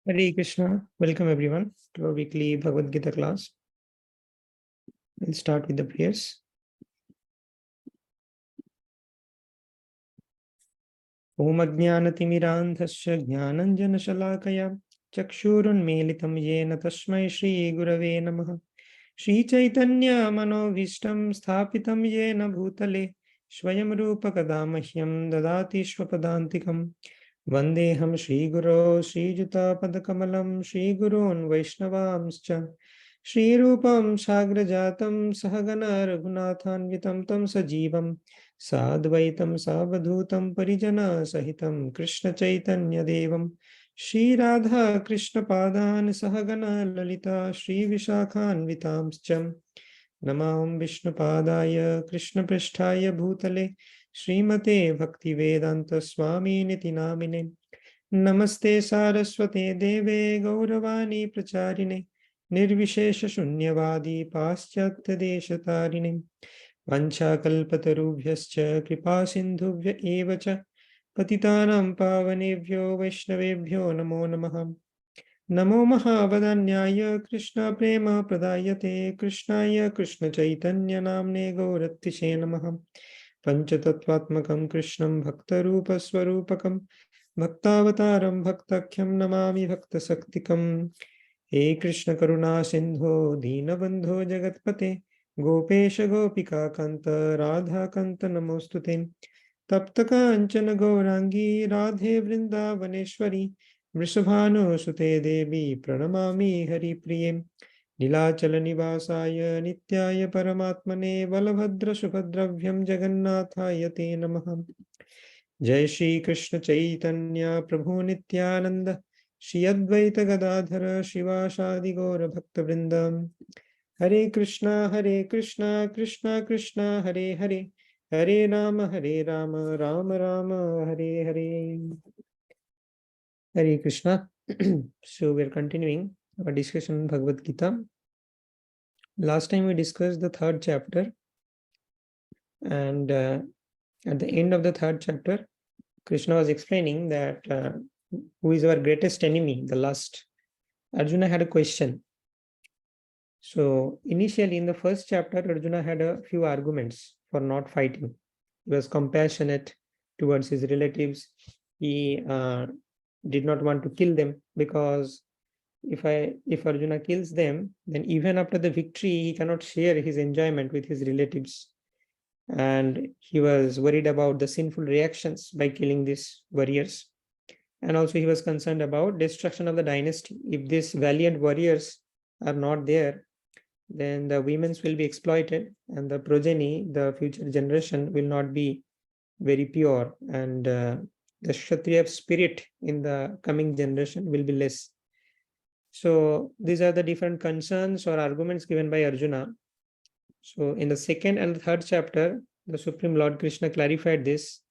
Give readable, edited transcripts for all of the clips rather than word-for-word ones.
Hare Krishna. Welcome everyone to our weekly Bhagavad Gita class. We'll start with the prayers. Om Ajnanatimidandhasya Jnananjanashalakaya Chakshurunmilitam Yena Tasmai Shri Gurave Namaha. Shri Chaitanya Manovishtam Sthapitam Yena Bhutale Swayam Rupa Kadamahyam Dadati Swapadantikam Vandeham Shri Guru Shri Juta Padakamalam Shri Gurun Vaishnavamscha Shri Rupam Sagrajatam Sahagana Raghunathanvitam Tam Sajivam Sadvaitam Savadhutam Parijana Sahitam Krishna Chaitanya Devam Shri Radha Krishna Padan Sahagana Lalita Shri Vishakhan Vitamscham Namam Vishnu Padaya Krishna Pristhaya Bhutale Srimate Bhakti Vedanta Swami Niti Namine Namaste Saraswate Deve Gauravani Pracharine Nirvishesha Shunyavadi Paschatya Deshatarine Vanchakalpatarubhyascha Kripa Sindhubhya Evacha Patitanam Pavanebhyo Vaishnavebhyo Namo Namaha Namo Mahavadanyaya Krishna Prema Pradayate Krishnaya Krishna Chaitanya Namne Gaurattishe Namaha Panchatattvatmakam Krishnam Bhaktarupa Swarupakam Bhaktavataram Bhaktakyam Namami Bhaktasaktikam He Krishna Karuna Sindho Deenabandho Jagatpate Gopesha Gopika Kanta Radha Kanta Namostute Taptaka Anchana Gaurangi Radhe Vrindavaneshwari Vrishabhanu Sute Devi Pranamami Hari Priyem Nilachala Nivasaya Nityaya Paramatmane Balabhadra Subhadravyam Jagannathaya Te Namaha Jai Shri Krishna Chaitanya Prabhu Nityananda Shri Advaita Gadadhara Shivashadi Gaura Bhakta Vrindam Hare Krishna Krishna Krishna Hare Hare Hare Rama Rama Rama Hare Hare. Hare Krishna. So we are continuing our discussion on Bhagavad Gita. Last time we discussed the third chapter, and at the end of the third chapter, Krishna was explaining that who is our greatest enemy, the lust. Arjuna had a question. So initially in the first chapter, Arjuna had a few arguments for not fighting. He was compassionate towards his relatives. He did not want to kill them because if Arjuna kills them, then even after the victory, he cannot share his enjoyment with his relatives. And he was worried about the sinful reactions by killing these warriors. And also he was concerned about destruction of the dynasty. If these valiant warriors are not there, then the women will be exploited and the progeny, the future generation, will not be very pure, and the Kshatriya spirit in the coming generation will be less. So these are the different concerns or arguments given by Arjuna. So in the second and the third chapter, the Supreme Lord Krishna clarified this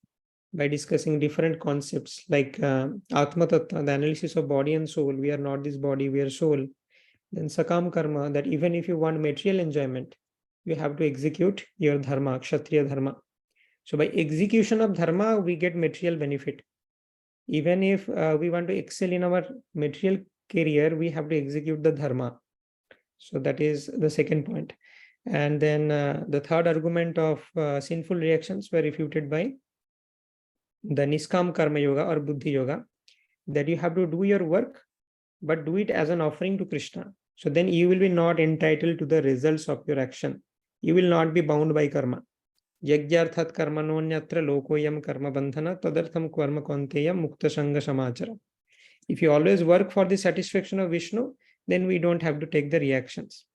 by discussing different concepts like Atma Tattva, the analysis of body and soul. We are not this body, we are soul. Then Sakam Karma, that even if you want material enjoyment, you have to execute your dharma, Kshatriya dharma. So by execution of dharma, we get material benefit. Even if we want to excel in our material career, we have to execute the dharma. So that is the second point. And then the third argument of sinful reactions were refuted by the Niskam Karma Yoga or Buddhi Yoga, that you have to do your work, but do it as an offering to Krishna. So then you will be not entitled to the results of your action. You will not be bound by karma. Yagyarthat karmanonyatra lokoyam karma bandhana tadartham karma konteya mukta sanga samachara. If you always work for the satisfaction of Vishnu, then we don't have to take the reactions.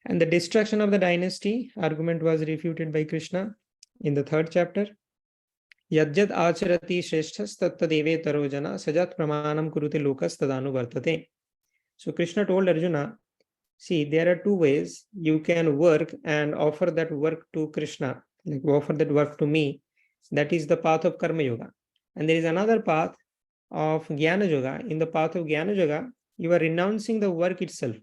And the destruction of the dynasty argument was refuted by Krishna in the third chapter. Yajjad acharati shreshthas tattadeve tarojana sajat pramanam kurute lokas tadanu vartate. So Krishna told Arjuna, see, there are two ways you can work and offer that work to Krishna, like offer that work to me. That is the path of Karma Yoga. And there is another path of Jnana Yoga. In the path of Jnana Yoga, you are renouncing the work itself.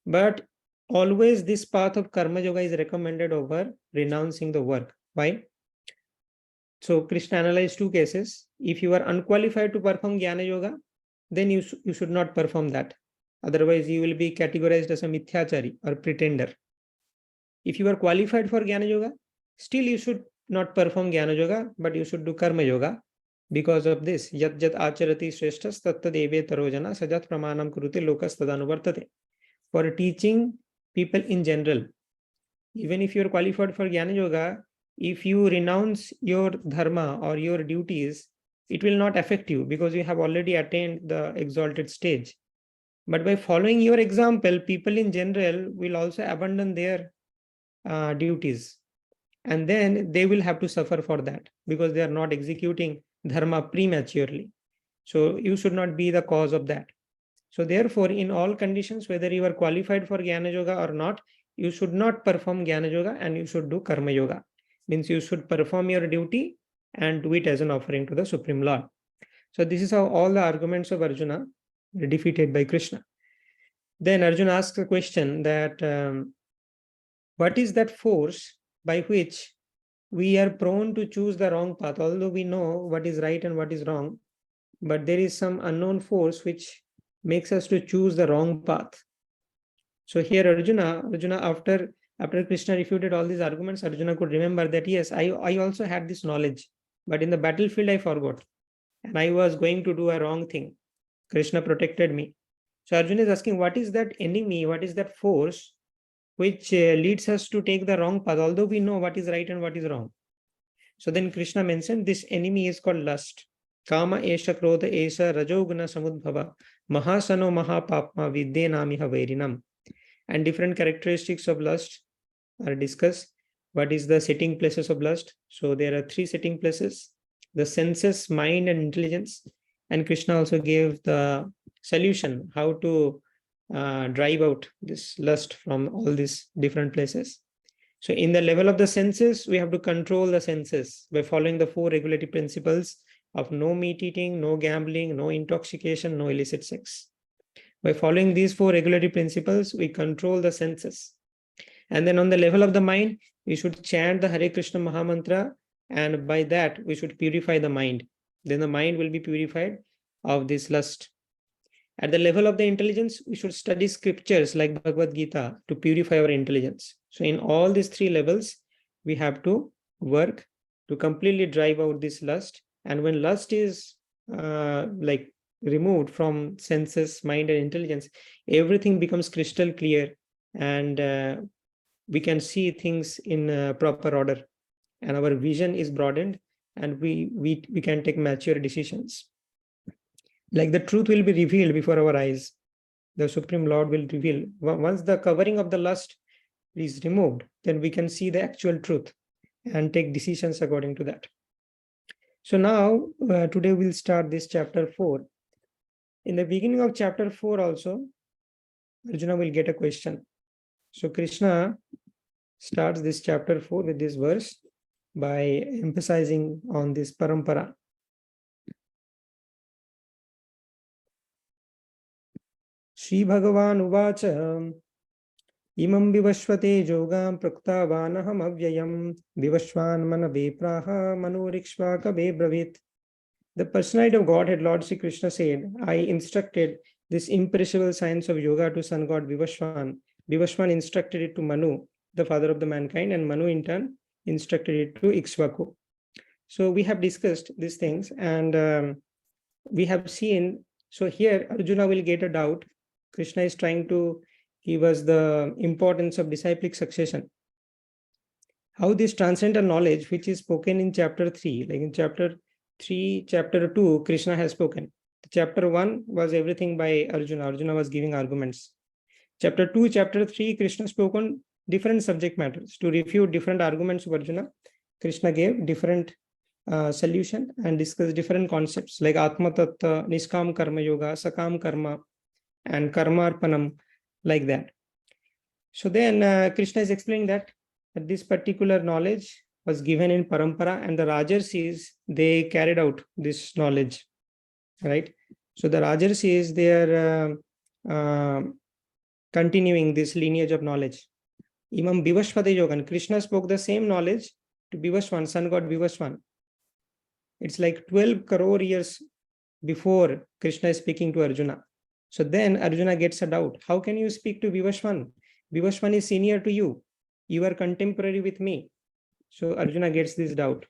But always this path of Karma Yoga is recommended over renouncing the work. Why? So Krishna analyzed two cases. If you are unqualified to perform Jnana Yoga, then you should not perform that. Otherwise, you will be categorized as a mithyachari or pretender. If you are qualified for Jnana Yoga, still you should not perform Jnana Yoga, but you should do Karma Yoga. Because of this, yat jat acharati shreshtas tattad eve tarojana sajat pramanam kurute lokas tadanuvartate. For teaching people in general, even if you are qualified for Jnana Yoga, if you renounce your dharma or your duties, it will not affect you because you have already attained the exalted stage. But by following your example, people in general will also abandon their duties. And then they will have to suffer for that because they are not executing dharma prematurely. So you should not be the cause of that. So therefore, in all conditions, whether you are qualified for Jnana Yoga or not, you should not perform Jnana Yoga and you should do Karma Yoga. Means you should perform your duty and do it as an offering to the Supreme Lord. So this is how all the arguments of Arjuna were defeated by Krishna. Then Arjuna asks a question that what is that force by which we are prone to choose the wrong path, although we know what is right and what is wrong, but there is some unknown force which makes us to choose the wrong path. So here Arjuna after Krishna refuted all these arguments, Arjuna could remember that yes, I also had this knowledge, but in the battlefield I forgot and I was going to do a wrong thing. Krishna protected me. So Arjuna is asking, what is that enemy, what is that force which leads us to take the wrong path, although we know what is right and what is wrong. So then Krishna mentioned this enemy is called lust. Kama esha krodha esha rajoguna samudbhava mahasano mahapapma vidyenamiha vairinam. And different characteristics of lust are discussed. What is the sitting places of lust? So there are 3 sitting places: the senses, mind, and intelligence. And Krishna also gave the solution how to drive out this lust from all these different places. So in the level of the senses, we have to control the senses by following the 4 regulatory principles of no meat eating, no gambling, no intoxication, no illicit sex. By following these 4 regulatory principles, we control the senses. And then on the level of the mind, we should chant the Hare Krishna Mahamantra, and by that we should purify the mind. Then the mind will be purified of this lust. At the level of the intelligence, we should study scriptures like Bhagavad Gita to purify our intelligence. So in all these 3 levels, we have to work to completely drive out this lust. And when lust is removed from senses, mind, and intelligence, everything becomes crystal clear, and we can see things in proper order, and our vision is broadened, and we can take mature decisions. Like the truth will be revealed before our eyes. The Supreme Lord will reveal. Once the covering of the lust is removed, then we can see the actual truth and take decisions according to that. So now, today we'll start this chapter 4. In the beginning of chapter 4 also, Arjuna will get a question. So Krishna starts this chapter 4 with this verse by emphasizing on this parampara. Shri Bhagavan Uvacha Imam Vivashvate Jogam Praktavanaham Avyayam Vivashvan Manave Praha Manurikshvaka Bravit. The personality of Godhead, Lord Sri Krishna said, I instructed this imperishable science of yoga to sun god Vivashvan. Vivashvan instructed it to Manu, the father of the mankind, and Manu in turn instructed it to Ikshvaku. So we have discussed these things, and we have seen, so here Arjuna will get a doubt. Krishna is trying to give us the importance of disciplic succession. How this transcendental knowledge, which is spoken in chapter 3, like in chapter 3, chapter 2, Krishna has spoken. Chapter 1 was everything by Arjuna. Arjuna was giving arguments. Chapter 2, chapter 3, Krishna spoke on different subject matters. To refute different arguments of Arjuna, Krishna gave different solution and discussed different concepts like Atma Tattva, Niskam Karma Yoga, Sakam Karma, and Karma Arpanam, like that. So then Krishna is explaining that this particular knowledge was given in parampara, and the Rajarsis, they carried out this knowledge, right? So the Rajarsis, they are continuing this lineage of knowledge. Imam Vivashvate Yogan, Krishna spoke the same knowledge to Vivashvan, sun god Vivashvan. It's like 12 crore years before Krishna is speaking to Arjuna. So then Arjuna gets a doubt. How can you speak to Vivashwan? Vivashwan is senior to you. You are contemporary with me. So Arjuna gets this doubt.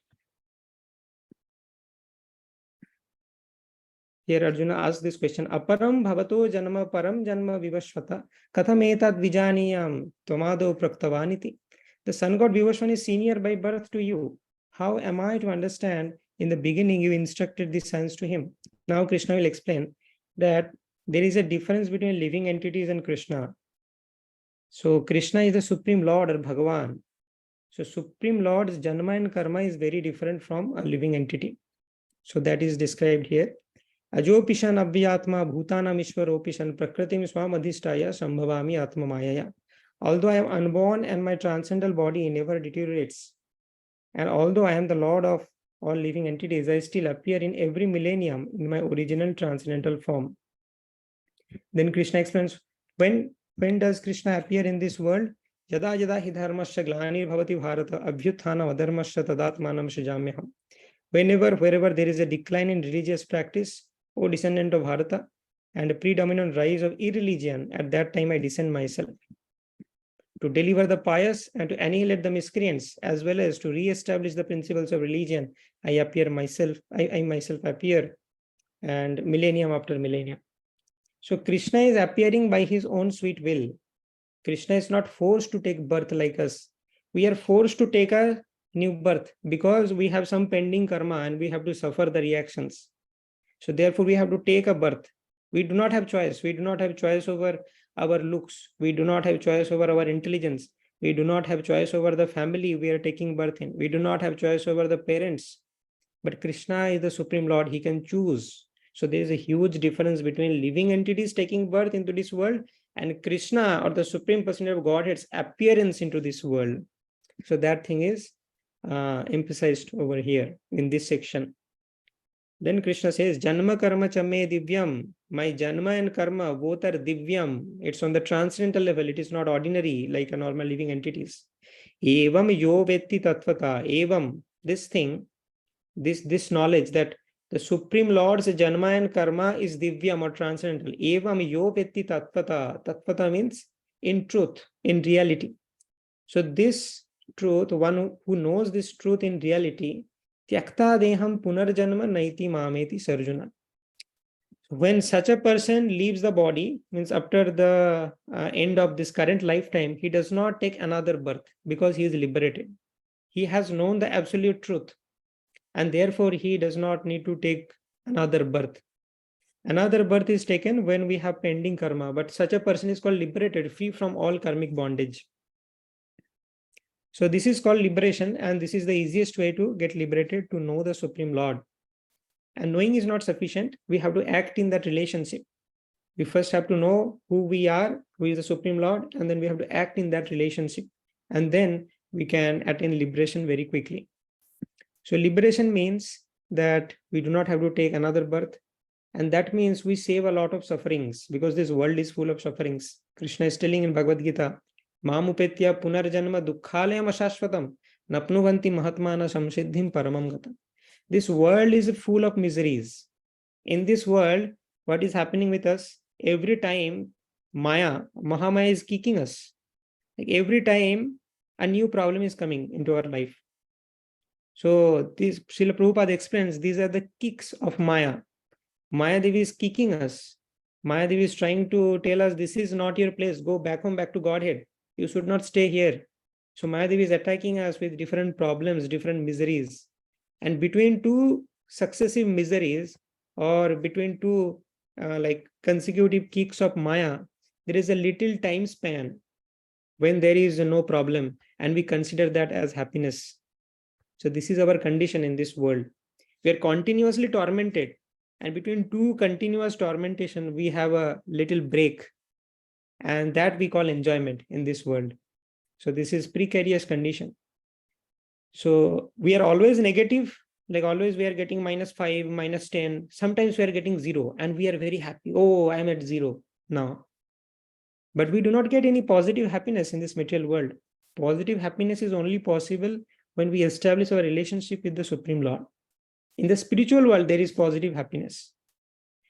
Here Arjuna asks this question. Aparam bhavato janma param janma vivashvata katham etad vijaniyam tvamado praktavaniti. The sun god Vivashwan is senior by birth to you. How am I to understand? In the beginning, you instructed these sons to him. Now Krishna will explain that there is a difference between living entities and Krishna. So Krishna is the Supreme Lord or Bhagavan. So Supreme Lord's Janma and Karma is very different from a living entity. So that is described here. Ajopishan abhyatma bhutanam ishwaropishan prakritim swam adhishtaya sambhavami atma mayaya. Although I am unborn and my transcendental body never deteriorates, and although I am the Lord of all living entities, I still appear in every millennium in my original transcendental form. Then Krishna explains, when does Krishna appear in this world? Yada yada hi dharmasya glanir bhavati bharata abhyuthana adharmasya tadatmanam srijamyaham. Wherever there is a decline in religious practice, O descendant of Bharata, and a predominant rise of irreligion, at that time I descend myself. To deliver the pious and to annihilate the miscreants, as well as to re-establish the principles of religion, I myself appear, and millennium after millennium. So Krishna is appearing by his own sweet will. Krishna is not forced to take birth like us. We are forced to take a new birth because we have some pending karma and we have to suffer the reactions. So therefore we have to take a birth. We do not have choice. We do not have choice over our looks. We do not have choice over our intelligence. We do not have choice over the family we are taking birth in. We do not have choice over the parents. But Krishna is the Supreme Lord. He can choose. So there is a huge difference between living entities taking birth into this world and Krishna or the Supreme Personality of Godhead's appearance into this world. So that thing is emphasized over here in this section. Then Krishna says, Janma karma chame divyam. My janma and karma both are divyam. It's on the transcendental level. It is not ordinary like a normal living entities. Evam yo vetti tattvata. Evam, this thing, this knowledge that the Supreme Lord's janma and karma is divyam or transcendental. Evam yo vetti tattvata. Tattvata means in truth, in reality. So this truth, one who knows this truth in reality, Tyakta deham punarjanma naiti mameti sarjuna. When such a person leaves the body, means after the end of this current lifetime, he does not take another birth because he is liberated. He has known the absolute truth and therefore he does not need to take another birth. Another birth is taken when we have pending karma, but such a person is called liberated, free from all karmic bondage. So this is called liberation, and this is the easiest way to get liberated, to know the Supreme Lord. And knowing is not sufficient. We have to act in that relationship. We first have to know who we are, who is the Supreme Lord, and then we have to act in that relationship. And then we can attain liberation very quickly. So liberation means that we do not have to take another birth. And that means we save a lot of sufferings because this world is full of sufferings. Krishna is telling in Bhagavad Gita, Mamupetya punarjanma dukkhalayam ashashvatam napnuvanti mahatmana samsiddhim paramam gatam. This world is full of miseries. In this world, what is happening with us? Every time Mahamaya is kicking us. Like every time a new problem is coming into our life. So this Srila Prabhupada explains, these are the kicks of Maya. Maya Devi is kicking us. Maya Devi is trying to tell us, this is not your place. Go back home, back to Godhead. You should not stay here. So Maya Devi is attacking us with different problems, different miseries. And between two successive miseries or between two like consecutive kicks of Maya, there is a little time span when there is no problem and we consider that as happiness. So this is our condition in this world. We are continuously tormented, and between two continuous tormentation, we have a little break, and that we call enjoyment in this world. So this is precarious condition. So we are always negative, like always we are getting -5, -10. Sometimes we are getting 0 and we are very happy. Oh, I am at 0 now. But we do not get any positive happiness in this material world. Positive happiness is only possible when we establish our relationship with the Supreme Lord. In the spiritual world, there is positive happiness.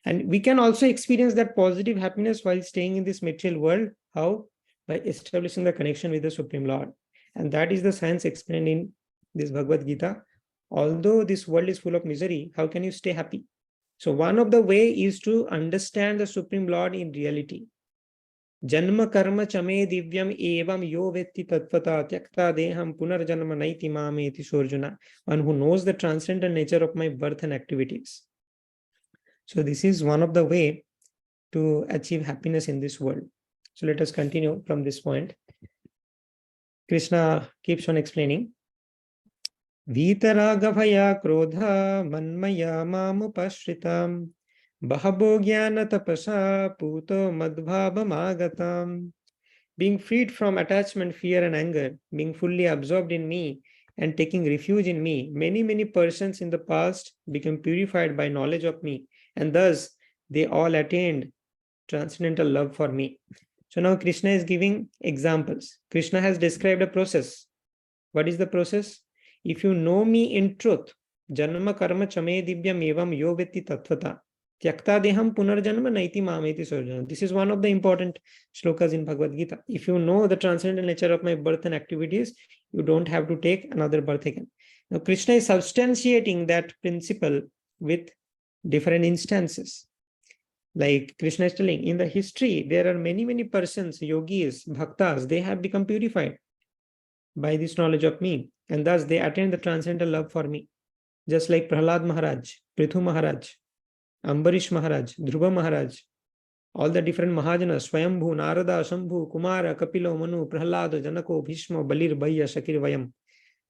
And we can also experience that positive happiness while staying in this material world. How? By establishing the connection with the Supreme Lord. And that is the science explained in this Bhagavad Gita. Although this world is full of misery, how can you stay happy? So one of the way is to understand the Supreme Lord in reality. Janma karma chame divyam evam yo vetti tattvata tyakta deham punarjanma naiti mameti Sorjuna. One who knows the transcendental nature of my birth and activities. So this is one of the way to achieve happiness in this world. So let us continue from this point. Krishna keeps on explaining. Vitaragavaya krodha manmaya mamupashritam bahabo jnana tapasa puto madbhabam agatam. Being freed from attachment, fear and anger, being fully absorbed in me and taking refuge in me, many persons in the past became purified by knowledge of me, and thus they all attained transcendental love for me. So now Krishna is giving examples. Krishna has described a process. What is the process? If you know me in truth, janma karma chame divyam evam yo vetti tattvata tyakta deham punarjanma naiti mameti Sorjuna. This is one of the important shlokas in Bhagavad Gita. If you know the transcendental nature of my birth and activities, you don't have to take another birth again. Now Krishna is substantiating that principle with different instances. Like Krishna is telling, in the history, there are many persons, yogis, bhaktas, they have become purified by this knowledge of me, and thus they attain the transcendental love for me. Just like Prahlad Maharaj, Prithu Maharaj, Ambarish Maharaj, Dhruva Maharaj, all the different Mahajanas, Swayambhu, Narada, Shambhu, Kumara, Kapilo, Manu, Prahlad, Janako, Bhishma, Balir, Bhaya, Shakir, Vayam.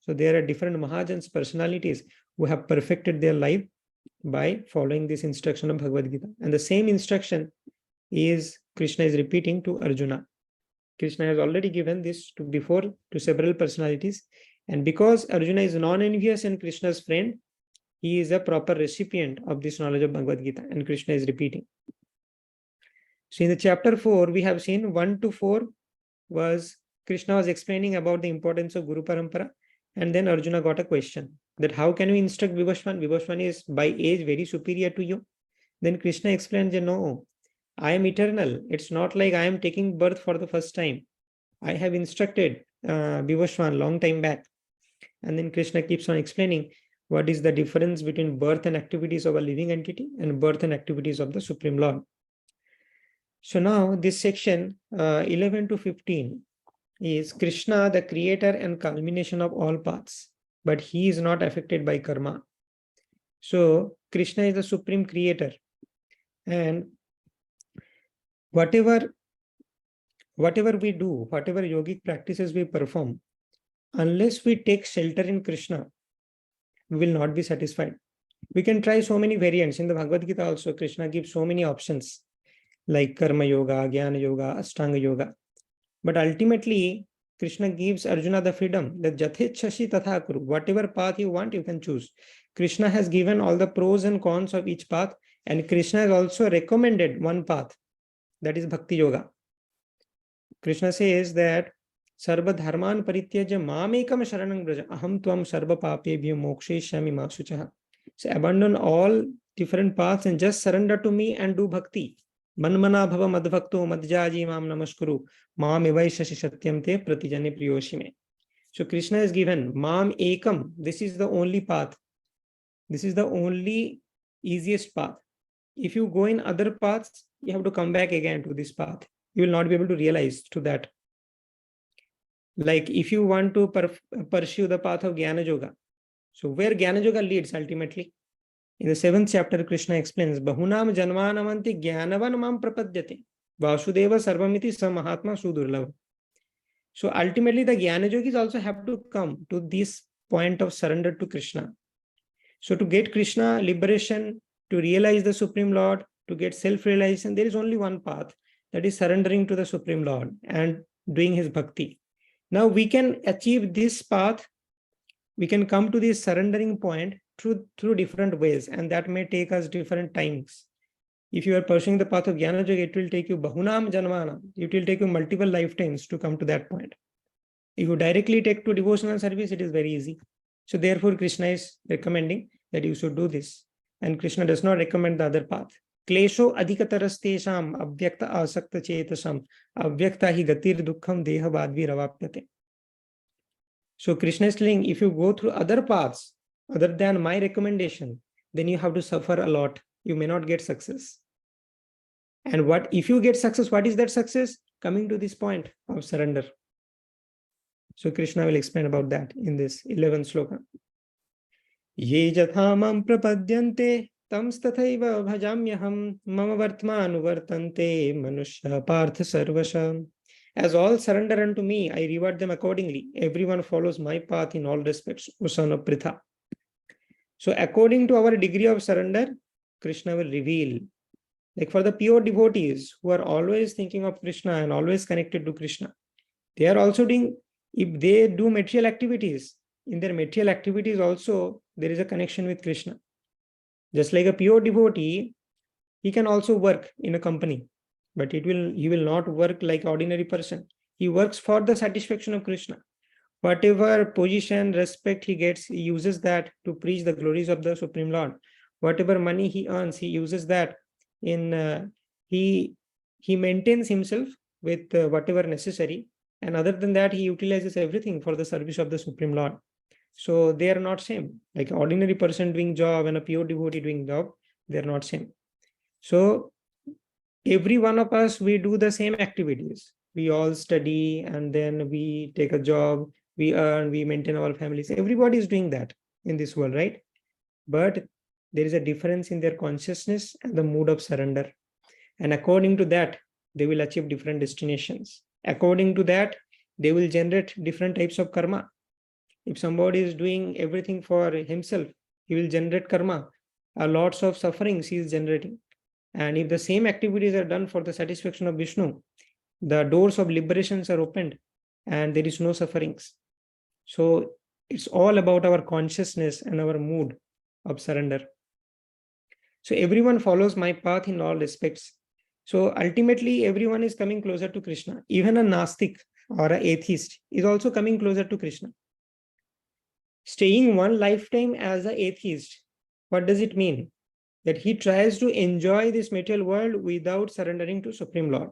So there are different Mahajans, personalities who have perfected their life by following this instruction of Bhagavad Gita. And the same instruction is Krishna is repeating to Arjuna. Krishna has already given this before to several personalities. And because Arjuna is non-envious and Krishna's friend, he is a proper recipient of this knowledge of Bhagavad Gita, and Krishna is repeating. So in the chapter 4, we have seen 1 to 4 was Krishna was explaining about the importance of Guru Parampara, and then Arjuna got a question that how can you instruct Vibhashwan? Vibhashwan is by age very superior to you. Then Krishna explained that no, I am eternal. It's not like I am taking birth for the first time. I have instructed Vibhashwan long time back. And then Krishna keeps on explaining what is the difference between birth and activities of a living entity and birth and activities of the Supreme Lord. So now this section 11 to 15 is Krishna, the creator and culmination of all paths, but he is not affected by karma. So Krishna is the supreme creator, and whatever we do, whatever yogic practices we perform, unless we take shelter in Krishna, we will not be satisfied. We can try so many variants. In the Bhagavad Gita also, Krishna gives so many options like Karma Yoga, Jnana Yoga, Ashtanga Yoga. But ultimately, Krishna gives Arjuna the freedom that Jathechhashi Tatha Kuru. Whatever path you want, you can choose. Krishna has given all the pros and cons of each path, and Krishna has also recommended one path, that is Bhakti Yoga. Krishna says that Sarva Dharman Parityajya Mamekam Sharanam Braja Aham Tvam Sarva Papebhyo Moksheshyami Ma Shuchaha. So abandon all different paths and just surrender to me and do bhakti. Manmana bhava madbhakto madjaji mam namaskuru mam evaishashi satyam te pratijane priyoshime. So Krishna has given mam ekam. This is the only path. This is the only easiest path. If you go in other paths, you have to come back again to this path. You will not be able to realize to that. Like if you want to pursue the path of Jnana Yoga, so where Jnana Yoga leads ultimately? In the 7th chapter, Krishna explains, Bahunam janmanamanti jnanavan mam prapadyate Vasudeva sarvamiti sa mahatma sudurlava. So ultimately the Jnana Yogis also have to come to this point of surrender to Krishna. So to get Krishna liberation, to realize the Supreme Lord, to get self-realization, there is only one path, that is surrendering to the Supreme Lord and doing his bhakti. Now we can achieve this path, we can come to this surrendering point through different ways, and that may take us different times. If you are pursuing the path of Jnana Yoga, it will take you bahunam janmana. It will take you multiple lifetimes to come to that point. If you directly take to devotional service, it is very easy. So therefore, Krishna is recommending that you should do this. And Krishna does not recommend the other path. Klesho adhikatarastesham avyakta asakta chetasam avyakta hi gatir dukkham deha badvi ravapyate. So Krishna is telling, if you go through other paths other than my recommendation, then you have to suffer a lot. You may not get success. And what if you get success? What is that success? Coming to this point of surrender. So Krishna will explain about that in this 11th sloka. Ye jathamam prapadyante tams tathaiva bhajamyaham mama vartmanu vartante manushya partha sarvasha. As all surrender unto me, I reward them accordingly. Everyone follows my path in all respects, O son of Pritha. So according to our degree of surrender, Krishna will reveal. Like for the pure devotees who are always thinking of Krishna and always connected to Krishna, they are also doing, if they do material activities, in their material activities also, there is a connection with Krishna. Just like a pure devotee, he can also work in a company, but he will not work like ordinary person. He works for the satisfaction of Krishna. Whatever position, respect he gets, he uses that to preach the glories of the Supreme Lord. Whatever money he earns, he uses that in he maintains himself with whatever necessary, and other than that, he utilizes everything for the service of the Supreme Lord. So they are not same. Like ordinary person doing job and a pure devotee doing job, they are not same. So every one of us, we do the same activities. We all study and then we take a job, we earn, we maintain our families. Everybody is doing that in this world, right? But there is a difference in their consciousness and the mood of surrender. And according to that, they will achieve different destinations. According to that, they will generate different types of karma. If somebody is doing everything for himself, he will generate karma. Lots of sufferings he is generating. And if the same activities are done for the satisfaction of Vishnu, the doors of liberations are opened and there is no sufferings. So it's all about our consciousness and our mood of surrender. So everyone follows my path in all respects. So ultimately, everyone is coming closer to Krishna. Even a Nastik or an atheist is also coming closer to Krishna. Staying one lifetime as an atheist, what does it mean? That he tries to enjoy this material world without surrendering to Supreme Lord.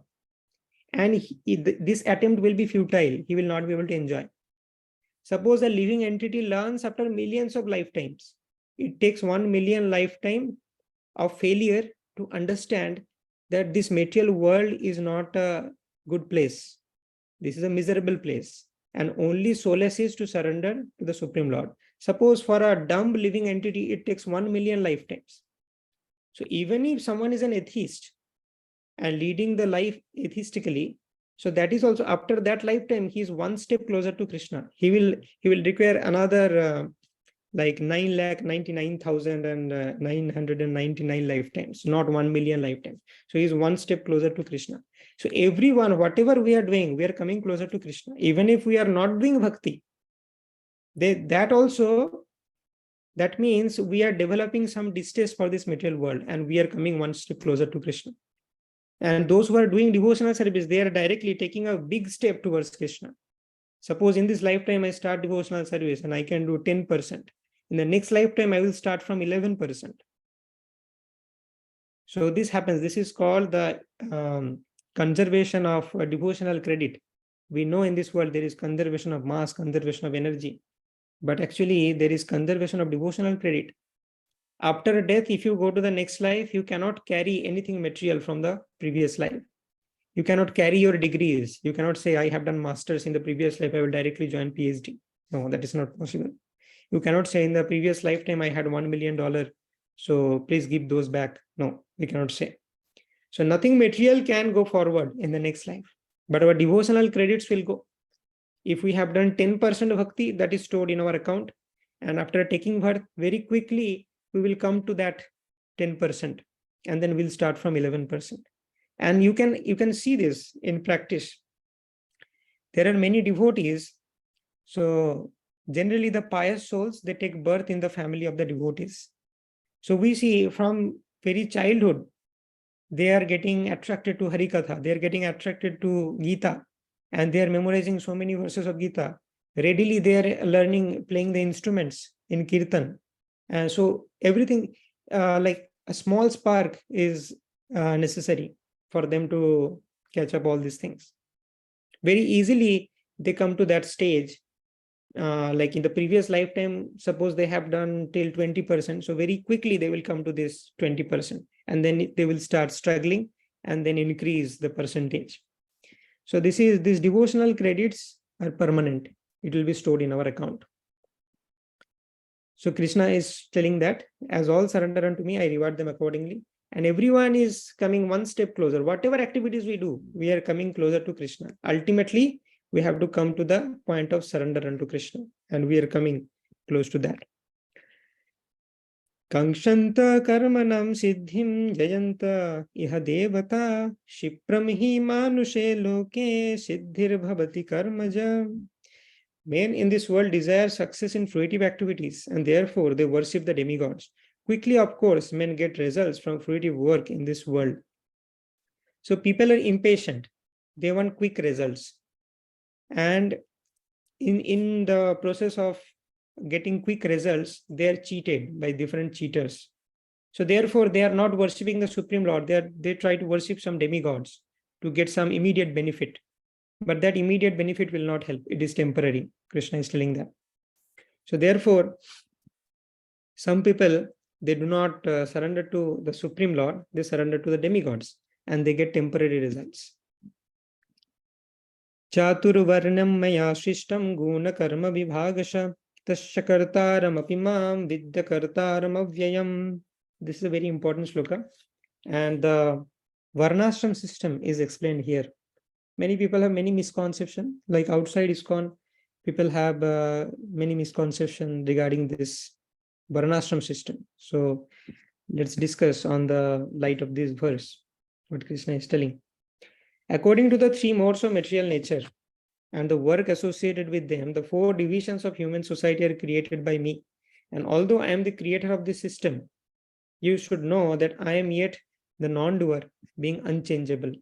And this attempt will be futile. He will not be able to enjoy. Suppose a living entity learns after millions of lifetimes. It takes 1 million lifetime of failure to understand that this material world is not a good place. This is a miserable place. And only solace is to surrender to the Supreme Lord. Suppose for a dumb living entity, it takes 1 million lifetimes. So even if someone is an atheist and leading the life atheistically, so that is also after that lifetime, he is one step closer to Krishna. He will require another like 9,99,999 lifetimes, not 1 million lifetimes. So he is one step closer to Krishna. So everyone, whatever we are doing, we are coming closer to Krishna. Even if we are not doing bhakti, that means we are developing some distaste for this material world and we are coming one step closer to Krishna. And those who are doing devotional service, they are directly taking a big step towards Krishna. Suppose in this lifetime, I start devotional service and I can do 10%. In the next lifetime, I will start from 11%. So this happens. This is called the conservation of devotional credit. We know in this world, there is conservation of mass, conservation of energy. But actually, there is conservation of devotional credit. After death, if you go to the next life, you cannot carry anything material from the previous life. You cannot carry your degrees. You cannot say, I have done masters in the previous life, I will directly join Ph.D. No, that is not possible. You cannot say in the previous lifetime, I had $1 million. So please give those back. No, we cannot say. So nothing material can go forward in the next life. But our devotional credits will go. If we have done 10% of bhakti, that is stored in our account. And after taking birth, very quickly, we will come to that 10%. And then we'll start from 11%. And you can see this in practice. There are many devotees. So generally the pious souls, they take birth in the family of the devotees. So we see from very childhood, they are getting attracted to Harikatha. They are getting attracted to Gita. And they are memorizing so many verses of Gita. Readily they are learning, playing the instruments in Kirtan. And so everything like a small spark is necessary for them to catch up all these things. Very easily they come to that stage. Like in the previous lifetime, suppose they have done till 20%. So very quickly they will come to this 20%, and then they will start struggling and then increase the percentage. So these devotional credits are permanent. It will be stored in our account. So Krishna is telling that as all surrender unto me, I reward them accordingly. And everyone is coming one step closer. Whatever activities we do, we are coming closer to Krishna. Ultimately, we have to come to the point of surrender unto Krishna. And we are coming close to that. Kankshanta karmanam siddhim jayanta iha devata shipram hi manushe loke siddhir bhavati karmaja. Men in this world desire success in fruitive activities, and therefore they worship the demigods. Quickly, of course, men get results from fruitive work in this world. So people are impatient. They want quick results. And in the process of getting quick results, they are cheated by different cheaters. So therefore, they are not worshipping the Supreme Lord. They try to worship some demigods to get some immediate benefit. But that immediate benefit will not help. It is temporary. Krishna is telling that. So therefore, some people, they do not surrender to the Supreme Lord. They surrender to the demigods and they get temporary results. Chatur varnam maya shishtam guna karma vibhagasha tasya kartaram apimam vidya kartaram avyayam. This is a very important shloka. And the varnashram system is explained here. Many people have many misconceptions, like outside ISKCON, people have many misconceptions regarding this varnashram system. So let's discuss on the light of this verse, what Krishna is telling. According to the 3 modes of material nature and the work associated with them, the 4 divisions of human society are created by me. And although I am the creator of this system, you should know that I am yet the non-doer, being unchangeable.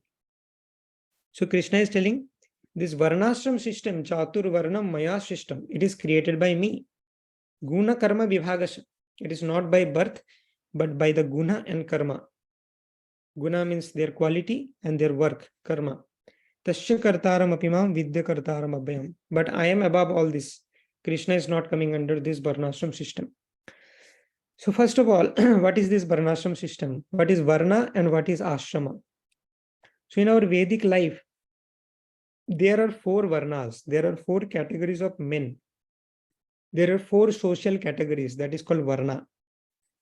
So Krishna is telling this varnashram system, chatur varnam maya system, it is created by me. Guna karma vibhagasha. It is not by birth, but by the guna and karma. Guna means their quality and their work, karma. Tasya kartaram apimam vidya kartaram abhayam. But I am above all this. Krishna is not coming under this varnashram system. So first of all, what is this varnashram system? What is varna and what is ashrama? So in our Vedic life, there are 4 varnas. There are 4 categories of men. There are 4 social categories, that is called varna.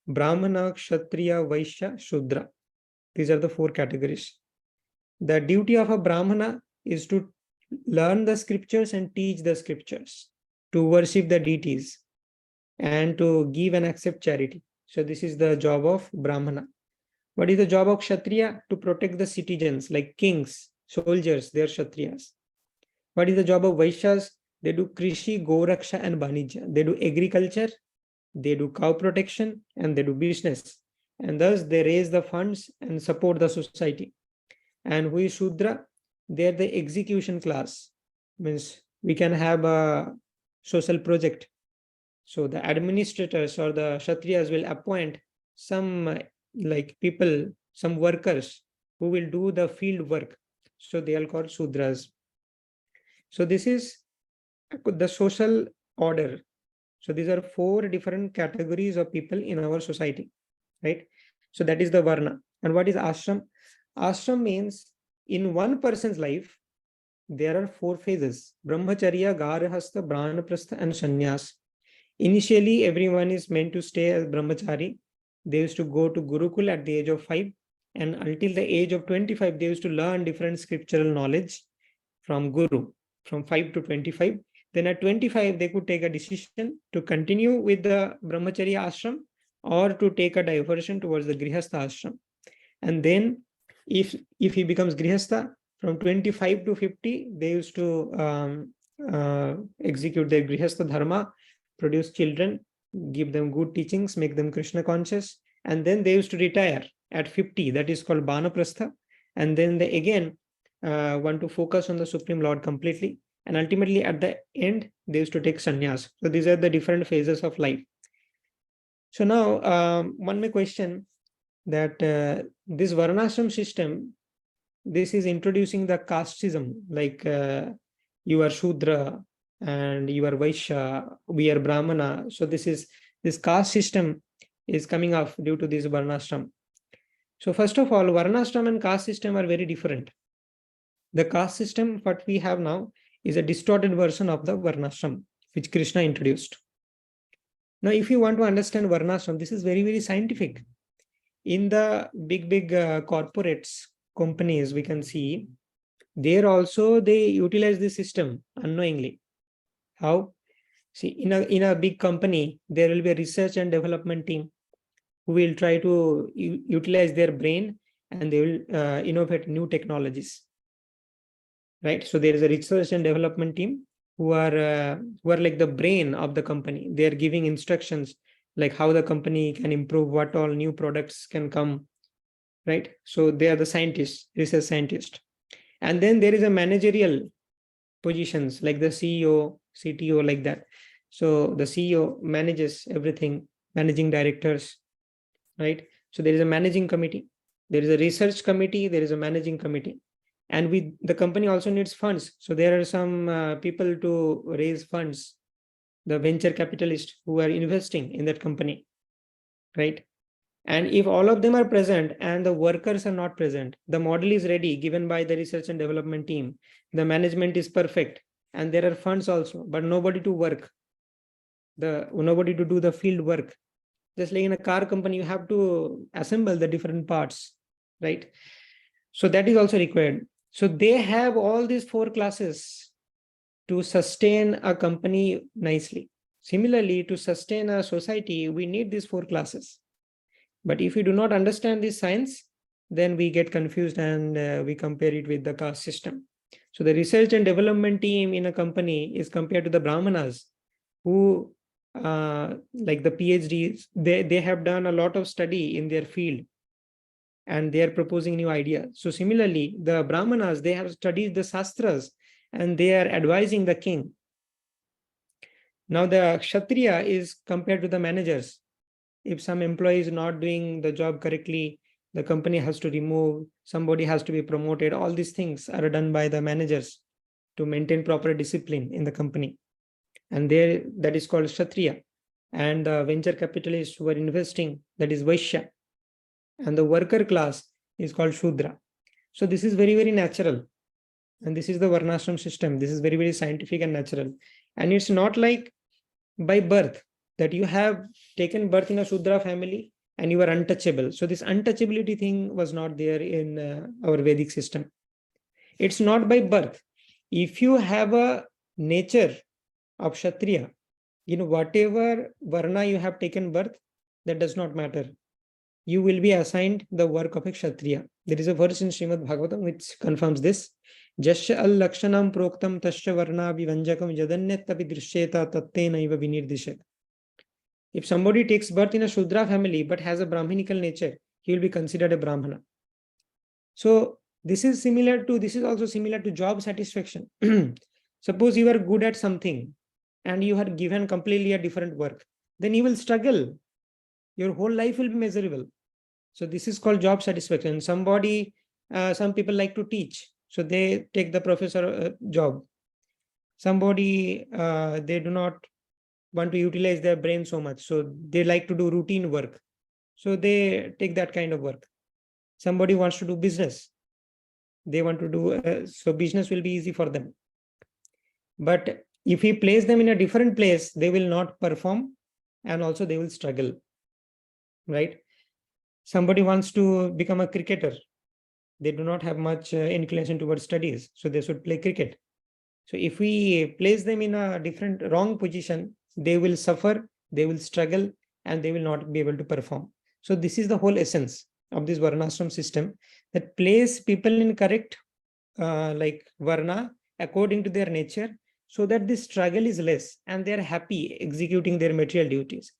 Brahmana, Kshatriya, Vaishya, Shudra. These are the 4 categories. The duty of a Brahmana is to learn the scriptures and teach the scriptures, to worship the deities, and to give and accept charity. So this is the job of Brahmana. What is the job of Kshatriya? To protect the citizens, like kings, soldiers, they are Kshatriyas. What is the job of Vaishyas? They do Krishi, Goraksha and Banijya. They do agriculture, they do cow protection, and they do business. And thus they raise the funds and support the society. And who is Shudra? They are the execution class. Means we can have a social project. So the administrators or the Kshatriyas will appoint some like people, some workers who will do the field work. So they are called Shudras. So this is the social order. So these are 4 different categories of people in our society, right? So that is the varna. And what is ashram? Ashram means in one person's life, there are 4 phases: brahmacharya, garahastha, brahmaprastha, and sannyas. Initially, everyone is meant to stay as brahmachari. They used to go to Gurukul at the age of 5, and until the age of 25, they used to learn different scriptural knowledge from Guru, from 5 to 25. Then at 25, they could take a decision to continue with the brahmacharya ashram or to take a diversion towards the grihastha ashram. And then if he becomes grihastha, from 25 to 50, they used to execute their grihastha dharma, produce children, give them good teachings, make them Krishna conscious. And then they used to retire at 50. That is called Banaprastha. And then they again want to focus on the Supreme Lord completely. And ultimately at the end, they used to take sannyas. So these are the different phases of life. So now one may question, that this Varnashram system, this is introducing the casteism, like you are Shudra and you are Vaishya, we are Brahmana. So this caste system is coming off due to this Varnashram. So first of all, Varnashram and caste system are very different. The caste system, what we have now, is a distorted version of the Varnashram, which Krishna introduced. Now, if you want to understand Varnashram, this is very, very scientific. In the big corporates, companies, we can see, there also they utilize this system unknowingly. How? See, in a big company, there will be a research and development team who will try to utilize their brain, and they will innovate new technologies. Right? So there is a research and development team who are like the brain of the company. They are giving instructions like how the company can improve, what all new products can come. Right? So they are the scientists, research scientists. And then there is a managerial positions like the CEO, CTO, like that. So the CEO manages everything, managing directors, right? So there is a managing committee, there is a research committee, there is a managing committee. And the company also needs funds. So there are some people to raise funds, the venture capitalists who are investing in that company, right? And if all of them are present and the workers are not present, the model is ready, given by the research and development team, the management is perfect, and there are funds also, but nobody to work, nobody to do the field work. Just like in a car company, you have to assemble the different parts, right? So that is also required. So they have all these 4 classes to sustain a company nicely. Similarly, to sustain a society, we need these 4 classes. But if we do not understand this science, then we get confused and we compare it with the caste system. So the research and development team in a company is compared to the Brahmanas, who like the PhDs, they have done a lot of study in their field and they are proposing new ideas. So similarly, the Brahmanas, they have studied the Sastras and they are advising the king. Now the Kshatriya is compared to the managers. If some employee is not doing the job correctly, the company has to remove, somebody has to be promoted. All these things are done by the managers to maintain proper discipline in the company. And there, that is called Kshatriya. And the venture capitalists who are investing, that is Vaishya. And the worker class is called Shudra. So this is very, very natural. And this is the Varnashram system. This is very, very scientific and natural. And it's not like by birth, that you have taken birth in a Shudra family and you are untouchable. So this untouchability thing was not there in our Vedic system. It's not by birth. If you have a nature of Kshatriya, whatever Varna you have taken birth, that does not matter. You will be assigned the work of a Kshatriya. There is a verse in Srimad Bhagavatam which confirms this. Jasya al-lakshanam proktam tasya varna vivanjakam jadanyatapi drishyeta tattenaiva vinirdishet. If somebody takes birth in a Shudra family but has a Brahminical nature, he will be considered a Brahmana. So this is also similar to job satisfaction. Suppose you are good at something and you are given completely a different work, then you will struggle. Your whole life will be miserable. So this is called job satisfaction. Some people like to teach, so they take the professor job. Somebody, they do not want to utilize their brain so much, so they like to do routine work, so they take that kind of work. Somebody wants to do business, they want to do so business will be easy for them. But if we place them in a different place, they will not perform and also they will struggle, right? Somebody wants to become a cricketer, they do not have much inclination towards studies, so they should play cricket. So if we place them in a different wrong position, they will suffer, they will struggle, and they will not be able to perform. So this is the whole essence of this Varnashram system, that place people in correct like Varna according to their nature, so that this struggle is less and they are happy executing their material duties.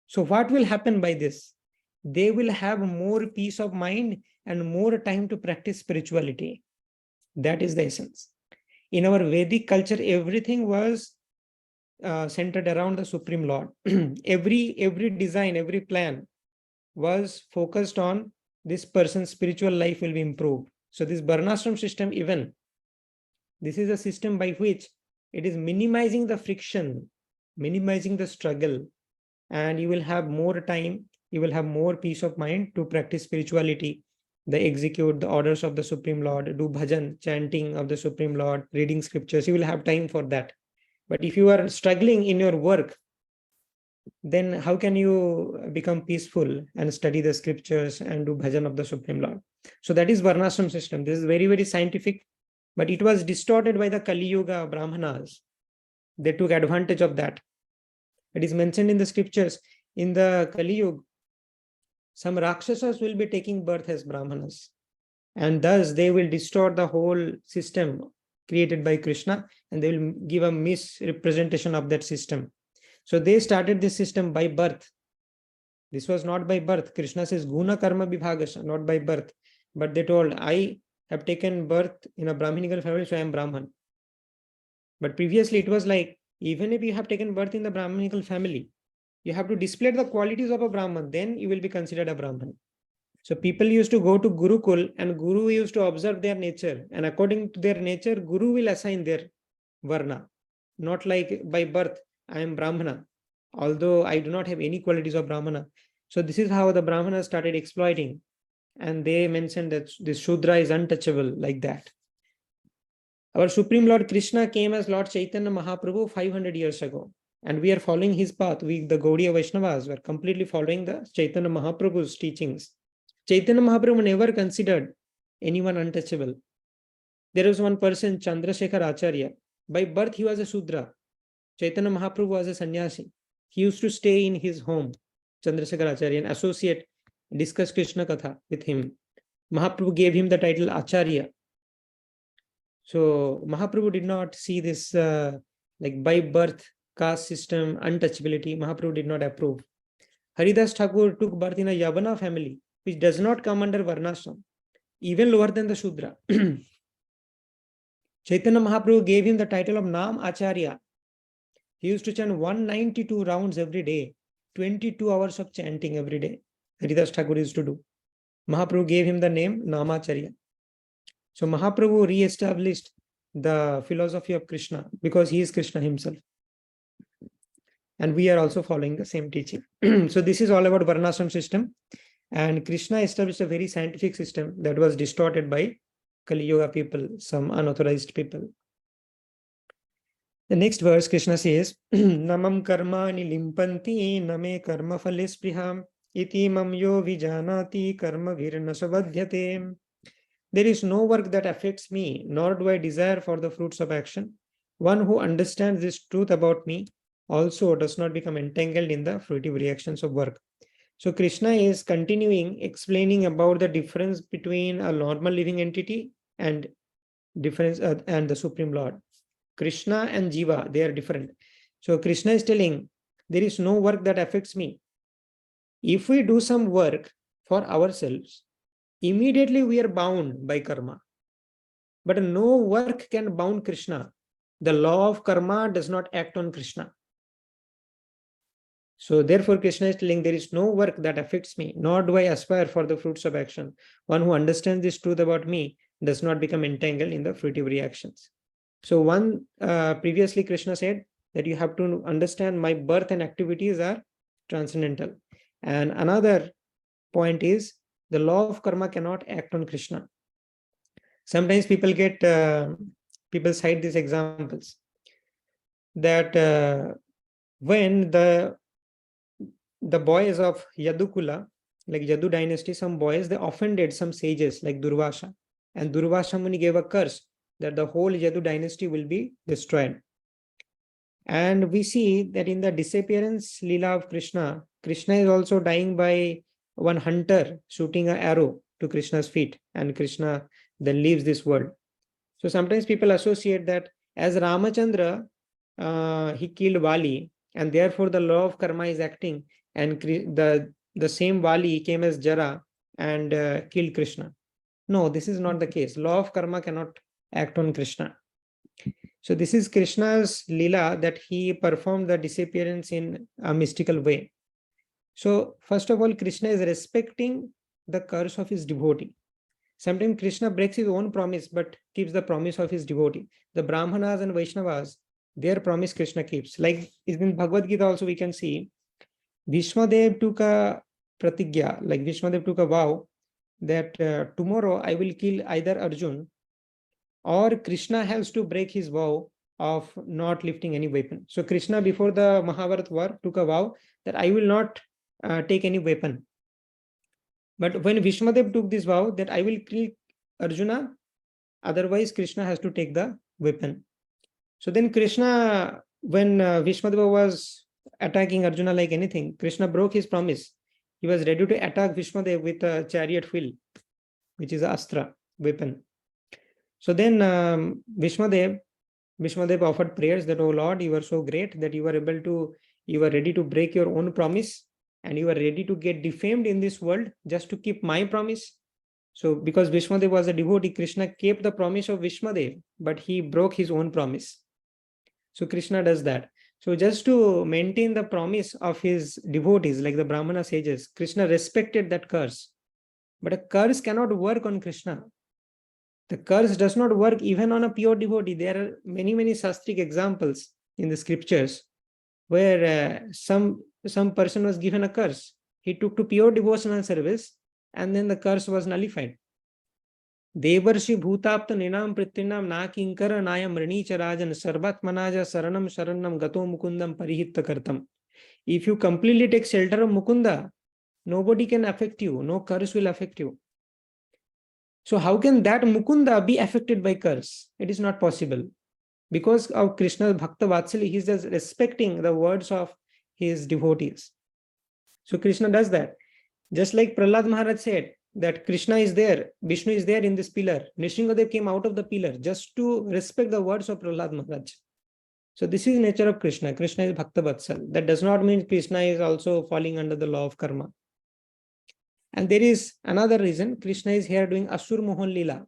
So what will happen by this? They will have more peace of mind and more time to practice spirituality. That is the essence. In our Vedic culture, everything was centered around the Supreme Lord. every design, every plan was focused on this person's spiritual life will be improved. So this Varnashram system, even this is a system by which it is minimizing the friction, minimizing the struggle, and you will have more time, you will have more peace of mind to practice spirituality. They execute the orders of the Supreme Lord, do bhajan, chanting of the Supreme Lord, reading scriptures. You will have time for that. But if you are struggling in your work, then how can you become peaceful and study the scriptures and do bhajan of the Supreme Lord? So that is Varnashram system. This is very, very scientific, but it was distorted by the Kali Yuga Brahmanas. They took advantage of that. It is mentioned in the scriptures, in the Kali Yuga, some Rakshasas will be taking birth as Brahmanas. And thus they will distort the whole system created by Krishna, and they will give a misrepresentation of that system. So they started this system by birth. This was not by birth. Krishna says, Guna Karma Vibhagasha, not by birth. But they told, I have taken birth in a Brahminical family, so I am Brahman. But previously it was like, even if you have taken birth in the Brahminical family, you have to display the qualities of a Brahman, then you will be considered a Brahman. So people used to go to Gurukul, and Guru used to observe their nature. And according to their nature, Guru will assign their Varna. Not like by birth, I am Brahmana, although I do not have any qualities of Brahmana. So this is how the Brahmanas started exploiting. And they mentioned that this Shudra is untouchable, like that. Our Supreme Lord Krishna came as Lord Chaitanya Mahaprabhu 500 years ago. And we are following his path. We, the Gaudiya Vaishnavas, were completely following the Chaitanya Mahaprabhu's teachings. Chaitanya Mahaprabhu never considered anyone untouchable. There was one person, Chandrasekhar Acharya. By birth, he was a Shudra. Chaitanya Mahaprabhu was a sannyasi. He used to stay in his home, Chandrasekhar Acharya, and associate, discuss Krishna Katha with him. Mahaprabhu gave him the title Acharya. So Mahaprabhu did not see this like by birth, caste system, untouchability. Mahaprabhu did not approve. Haridas Thakur took birth in a Yavana family, which does not come under Varnashram, even lower than the Shudra. Chaitanya Mahaprabhu gave him the title of Nam Acharya. He used to chant 192 rounds every day, 22 hours of chanting every day. Haridas Thakur used to do. Mahaprabhu gave him the name Namacharya. So Mahaprabhu re-established the philosophy of Krishna because he is Krishna himself. And we are also following the same teaching. So this is all about Varnashram system. And Krishna established a very scientific system that was distorted by Kali Yuga people, some unauthorized people. The next verse, Krishna says, Namam karmani limpanti name karma phale spriham iti mam yo vijanati karma virna savadhyate. There is no work that affects me, nor do I desire for the fruits of action. One who understands this truth about me also does not become entangled in the fruitive reactions of work. So Krishna is continuing explaining about the difference between a normal living entity and and the Supreme Lord. Krishna and Jiva, they are different. So Krishna is telling, there is no work that affects me. If we do some work for ourselves, immediately we are bound by karma. But no work can bound Krishna. The law of karma does not act on Krishna. So therefore Krishna is telling, there is no work that affects me, nor do I aspire for the fruits of action. One who understands this truth about me does not become entangled in the fruitive reactions. So previously Krishna said that you have to understand my birth and activities are transcendental. And another point is the law of karma cannot act on Krishna. Sometimes people cite these examples that when the boys of Yadukula, like Yadu dynasty, some boys, they offended some sages like Durvasha. And Durvasha Muni gave a curse that the whole Yadu dynasty will be destroyed. And we see that in the disappearance Leela of Krishna, Krishna is also dying by one hunter shooting an arrow to Krishna's feet, and Krishna then leaves this world. So sometimes people associate that as Ramachandra, he killed Vali, and therefore the law of karma is acting, and the same Vali came as Jara and killed Krishna. No, this is not the case. Law of karma cannot act on Krishna. So this is Krishna's Leela, that he performed the disappearance in a mystical way. So first of all, Krishna is respecting the curse of his devotee. Sometimes Krishna breaks his own promise, but keeps the promise of his devotee. The Brahmanas and Vaishnavas, their promise Krishna keeps. Like in Bhagavad Gita also we can see, Vishwadev took a pratigya, like Vishwadev took a vow that tomorrow I will kill either Arjun or Krishna has to break his vow of not lifting any weapon. So Krishna before the Mahabharata war took a vow that I will not take any weapon. But when Vishwadev took this vow that I will kill Arjuna, otherwise Krishna has to take the weapon. So then Krishna, when Vishwadeva was attacking Arjuna like anything, Krishna broke his promise. He was ready to attack Vishwadev with a chariot wheel, which is an astra, weapon. So then Vishwadev offered prayers that, oh Lord, you are so great that you are ready to break your own promise and you are ready to get defamed in this world just to keep my promise. So because Vishwadev was a devotee, Krishna kept the promise of Vishwadev, but he broke his own promise. So Krishna does that. So just to maintain the promise of his devotees, like the Brahmana sages, Krishna respected that curse. But a curse cannot work on Krishna. The curse does not work even on a pure devotee. There are many Sastric examples in the scriptures where some person was given a curse. He took to pure devotional service and then the curse was nullified. Devarshi bhutapta ninam pritrinam na kinkara nayam ranicha rajan sarvatmanaja saranam sharanam gato mukundam parihitta kartam. If you completely take shelter of Mukunda, nobody can affect you. No curse will affect you. So how can that Mukunda be affected by curse? It is not possible. Because of Krishna's Bhakta Vatsalya, he is just respecting the words of his devotees. So Krishna does that. Just like Prahlad Maharaj said, that Krishna is there, Vishnu is there in this pillar. Nrsimhadev came out of the pillar just to respect the words of Prahlad Maharaj. So this is the nature of Krishna. Krishna is Bhakta Vatsal. That does not mean Krishna is also falling under the law of karma. And there is another reason. Krishna is here doing Asur Mohan Lila.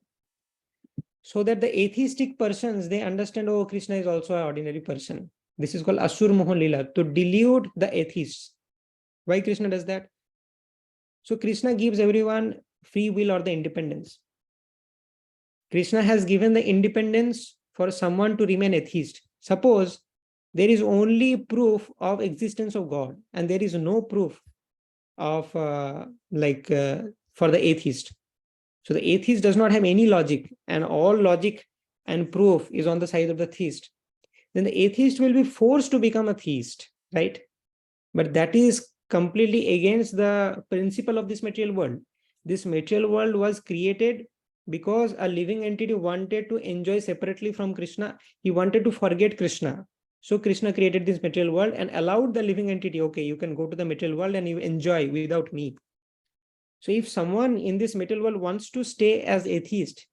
So that the atheistic persons, they understand, oh, Krishna is also an ordinary person. This is called Asur Mohan Lila, to delude the atheists. Why Krishna does that? So Krishna gives everyone free will or the independence. Krishna has given the independence for someone to remain atheist. Suppose there is only proof of existence of God and there is no proof of for the atheist. So the atheist does not have any logic and all logic and proof is on the side of the theist. Then the atheist will be forced to become a theist, right? But that is completely against the principle of this material world. This material world was created because a living entity wanted to enjoy separately from Krishna. He wanted to forget Krishna. So Krishna created this material world and allowed the living entity, okay, you can go to the material world and you enjoy without me. So if someone in this material world wants to stay as atheist,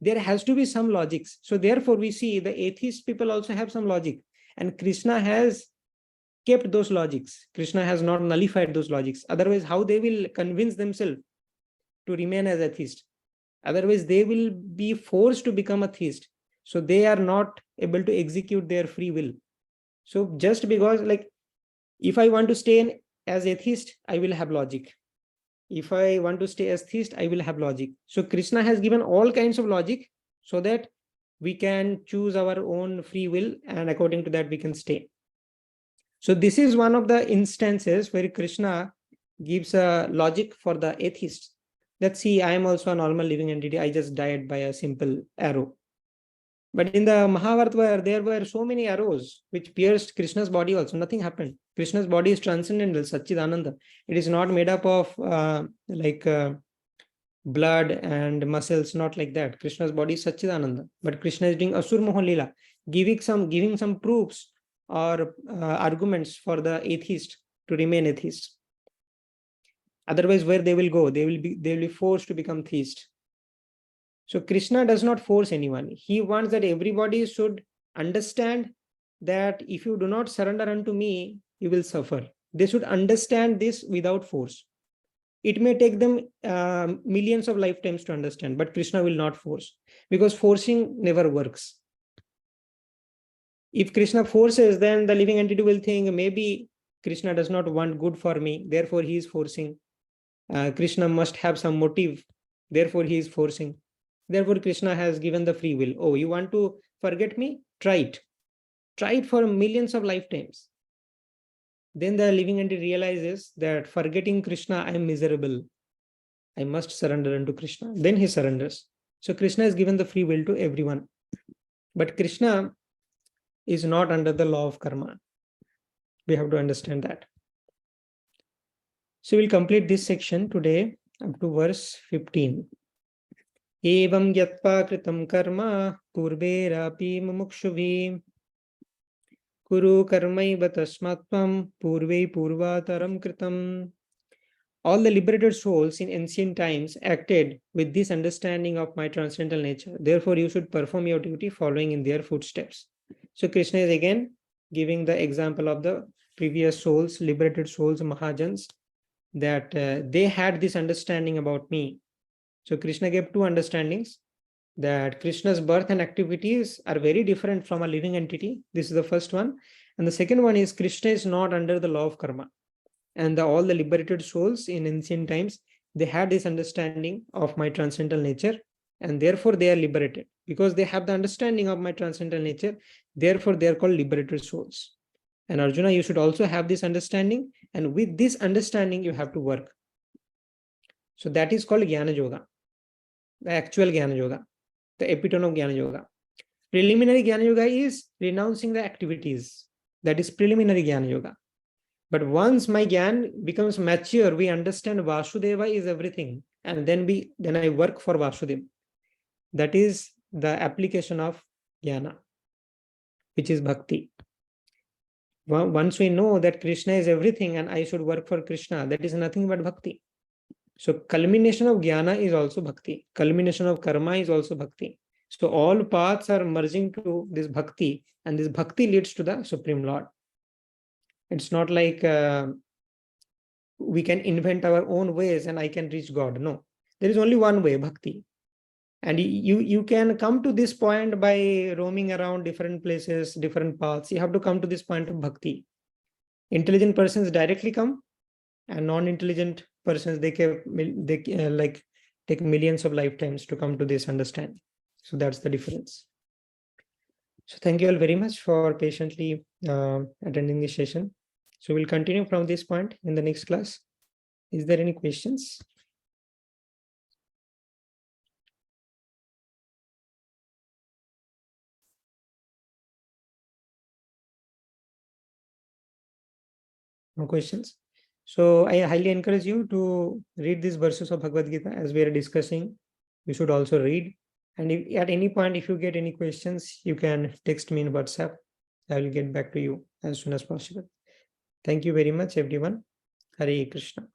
there has to be some logics. So therefore we see the atheist people also have some logic. And Krishna has kept those logics. Krishna has not nullified those logics. Otherwise, how they will convince themselves to remain as atheist? Otherwise, they will be forced to become a theist. So they are not able to execute their free will. So just because, like, if I want to stay as atheist, I will have logic. If I want to stay as theist, I will have logic. So Krishna has given all kinds of logic so that we can choose our own free will and according to that we can stay. So this is one of the instances where Krishna gives a logic for the atheist. Let's see, I am also a normal living entity. I just died by a simple arrow. But in the Mahabharata, there were so many arrows which pierced Krishna's body also. Nothing happened. Krishna's body is transcendental, Satchidananda. It is not made up of blood and muscles, not like that. Krishna's body is Satchidananda. But Krishna is doing Asur Mohan Lila, giving some proofs or arguments for the atheist to remain atheist. Otherwise, where they will go? They will be forced to become theist. So Krishna does not force anyone. He wants that everybody should understand that if you do not surrender unto me, you will suffer. They should understand this without force. It may take them millions of lifetimes to understand, but Krishna will not force, because forcing never works. If Krishna forces, then the living entity will think maybe Krishna does not want good for me, therefore he is forcing. Krishna must have some motive, therefore he is forcing. Therefore, Krishna has given the free will. Oh, you want to forget me? Try it. Try it for millions of lifetimes. Then the living entity realizes that forgetting Krishna, I am miserable. I must surrender unto Krishna. Then he surrenders. So Krishna has given the free will to everyone. But Krishna is not under the law of karma. We have to understand that. So we'll complete this section today up to verse 15. Evam yatpa kritam karma purverapi mumukshuvim kuru karmaiva tasmatvam purve purvataram kritam. All the liberated souls in ancient times acted with this understanding of my transcendental nature. Therefore, you should perform your duty following in their footsteps. So Krishna is again giving the example of the previous souls, liberated souls, Mahajans, that they had this understanding about me. So Krishna gave two understandings, that Krishna's birth and activities are very different from a living entity. This is the first one. And the second one is Krishna is not under the law of karma. And all the liberated souls in ancient times, they had this understanding of my transcendental nature, and therefore they are liberated. Because they have the understanding of my transcendental nature, therefore they are called liberated souls. And Arjuna, you should also have this understanding, and with this understanding you have to work. So that is called Jnana Yoga, the actual Jnana Yoga, the epitome of Jnana Yoga. Preliminary Jnana Yoga is renouncing the activities. That is preliminary Jnana Yoga. But once my Jnana becomes mature, we understand Vasudeva is everything, and then I work for Vasudeva. That is the application of Jnana, which is Bhakti. Once we know that Krishna is everything and I should work for Krishna, that is nothing but Bhakti. So culmination of Jnana is also Bhakti. Culmination of karma is also Bhakti. So all paths are merging to this Bhakti, and this Bhakti leads to the Supreme Lord. It's not like we can invent our own ways and I can reach God. No, there is only one way, Bhakti. And you can come to this point by roaming around different places, different paths. You have to come to this point of Bhakti. Intelligent persons directly come, and non-intelligent persons, they take millions of lifetimes to come to this understanding. So that's the difference. So thank you all very much for patiently attending this session. So we'll continue from this point in the next class. Is there any questions? No questions? So I highly encourage you to read these verses of Bhagavad Gita as we are discussing. You should also read. And if, at any point, if you get any questions, you can text me in WhatsApp. I will get back to you as soon as possible. Thank you very much, everyone. Hare Krishna.